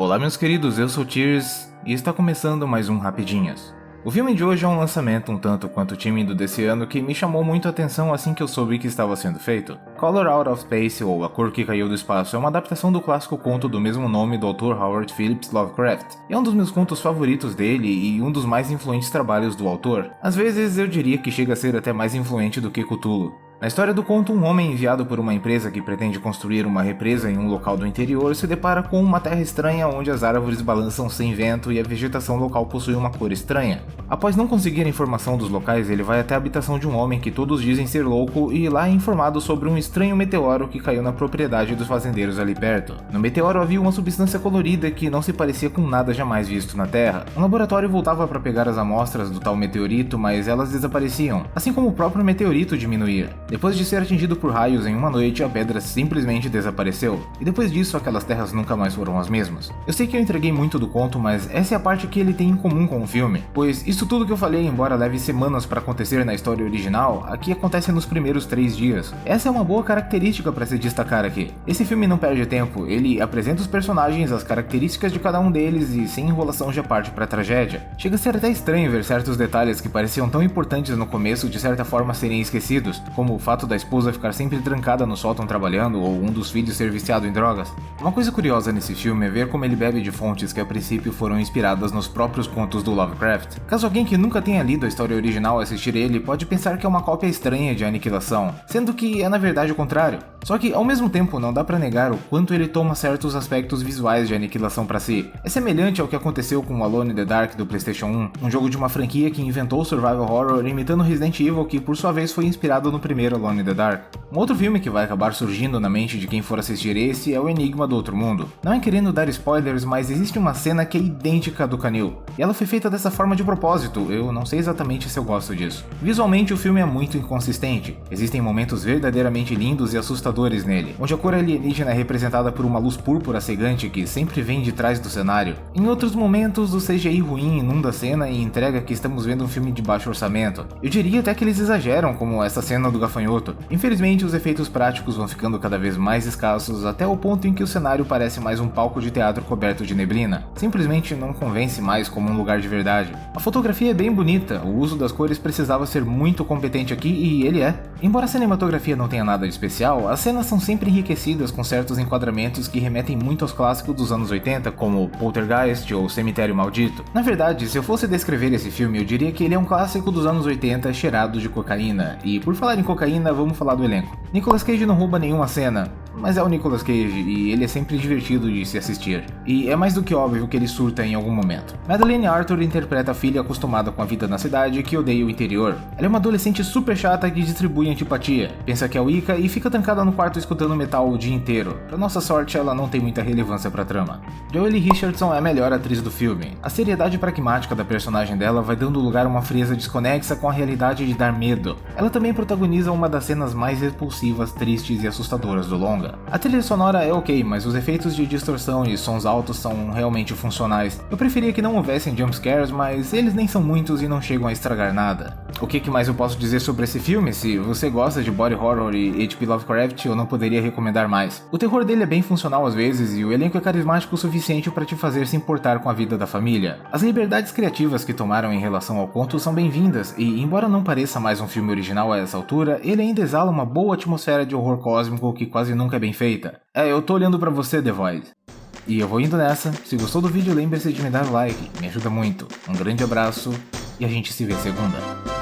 Olá meus queridos, eu sou o Tears e está começando mais um Rapidinhas. O filme de hoje é um lançamento um tanto quanto tímido desse ano que me chamou muito a atenção assim que eu soube que estava sendo feito. Color Out of Space, ou A Cor que Caiu do Espaço, é uma adaptação do clássico conto do mesmo nome do autor Howard Phillips Lovecraft. É um dos meus contos favoritos dele e um dos mais influentes trabalhos do autor. Às vezes eu diria que chega a ser até mais influente do que Cthulhu. Na história do conto, um homem enviado por uma empresa que pretende construir uma represa em um local do interior se depara com uma terra estranha onde as árvores balançam sem vento e a vegetação local possui uma cor estranha. Após não conseguir informação dos locais, ele vai até a habitação de um homem que todos dizem ser louco e lá é informado sobre um estranho meteoro que caiu na propriedade dos fazendeiros ali perto. No meteoro havia uma substância colorida que não se parecia com nada jamais visto na Terra. Um laboratório voltava para pegar as amostras do tal meteorito, mas elas desapareciam, assim como o próprio meteorito diminuía. Depois de ser atingido por raios em uma noite, a pedra simplesmente desapareceu, e depois disso aquelas terras nunca mais foram as mesmas. Eu sei que eu entreguei muito do conto, mas essa é a parte que ele tem em comum com o filme, pois isso tudo que eu falei, embora leve semanas para acontecer na história original, aqui acontece nos primeiros 3 dias. Essa é uma boa característica para se destacar aqui. Esse filme não perde tempo, ele apresenta os personagens, as características de cada um deles e sem enrolação já parte para a tragédia. Chega a ser até estranho ver certos detalhes que pareciam tão importantes no começo de certa forma serem esquecidos, como o fato da esposa ficar sempre trancada no sótão trabalhando ou um dos filhos ser viciado em drogas. Uma coisa curiosa nesse filme é ver como ele bebe de fontes que a princípio foram inspiradas nos próprios contos do Lovecraft. Caso alguém que nunca tenha lido a história original assistir ele, pode pensar que é uma cópia estranha de Aniquilação, sendo que é na verdade o contrário. Só que ao mesmo tempo não dá pra negar o quanto ele toma certos aspectos visuais de Aniquilação pra si. É semelhante ao que aconteceu com o Alone in the Dark do PlayStation 1, um jogo de uma franquia que inventou o survival horror imitando Resident Evil, que por sua vez foi inspirado no primeiro Alone in the Dark. Um outro filme que vai acabar surgindo na mente de quem for assistir esse é O Enigma do Outro Mundo. Não é querendo dar spoilers, mas existe uma cena que é idêntica à do canil, e ela foi feita dessa forma de propósito, eu não sei exatamente se eu gosto disso. Visualmente o filme é muito inconsistente, existem momentos verdadeiramente lindos e assustadores nele, onde a cor alienígena é representada por uma luz púrpura cegante que sempre vem de trás do cenário. Em outros momentos o CGI ruim inunda a cena e entrega que estamos vendo um filme de baixo orçamento. Eu diria até que eles exageram, como essa cena do gafanhoto. Infelizmente os efeitos práticos vão ficando cada vez mais escassos até o ponto em que o cenário parece mais um palco de teatro coberto de neblina. Simplesmente não convence mais como um lugar de verdade. A fotografia é bem bonita, o uso das cores precisava ser muito competente aqui e ele é. Embora a cinematografia não tenha nada de especial, as cenas são sempre enriquecidas com certos enquadramentos que remetem muito aos clássicos dos anos 80, como Poltergeist ou Cemitério Maldito. Na verdade, se eu fosse descrever esse filme, eu diria que ele é um clássico dos anos 80 cheirado de cocaína. E por falar em cocaína, vamos falar do elenco. Nicolas Cage não rouba nenhuma cena, mas é o Nicolas Cage e ele é sempre divertido de se assistir. E é mais do que óbvio que ele surta em algum momento. Madeleine Arthur interpreta a filha acostumada com a vida na cidade que odeia o interior. Ela é uma adolescente super chata que distribui antipatia, pensa que é Wicca e fica trancada no quarto escutando metal o dia inteiro. Pra nossa sorte, ela não tem muita relevância pra trama. Joely Richardson é a melhor atriz do filme. A seriedade pragmática da personagem dela vai dando lugar a uma frieza desconexa com a realidade de dar medo. Ela também protagoniza uma das cenas mais repulsivas, tristes e assustadoras do longa. A trilha sonora é ok, mas os efeitos de distorção e sons altos são realmente funcionais. Eu preferia que não houvessem jumpscares, mas eles nem são muitos e não chegam a estragar nada. O que mais eu posso dizer sobre esse filme? Se você gosta de body horror e H.P. Lovecraft, eu não poderia recomendar mais. O terror dele é bem funcional às vezes e o elenco é carismático o suficiente para te fazer se importar com a vida da família. As liberdades criativas que tomaram em relação ao conto são bem-vindas e, embora não pareça mais um filme original a essa altura, ele ainda exala uma boa atmosfera de horror cósmico que quase nunca é bem feita. Eu tô olhando pra você, The Void. E eu vou indo nessa. Se gostou do vídeo, lembre-se de me dar like, me ajuda muito. Um grande abraço e a gente se vê segunda.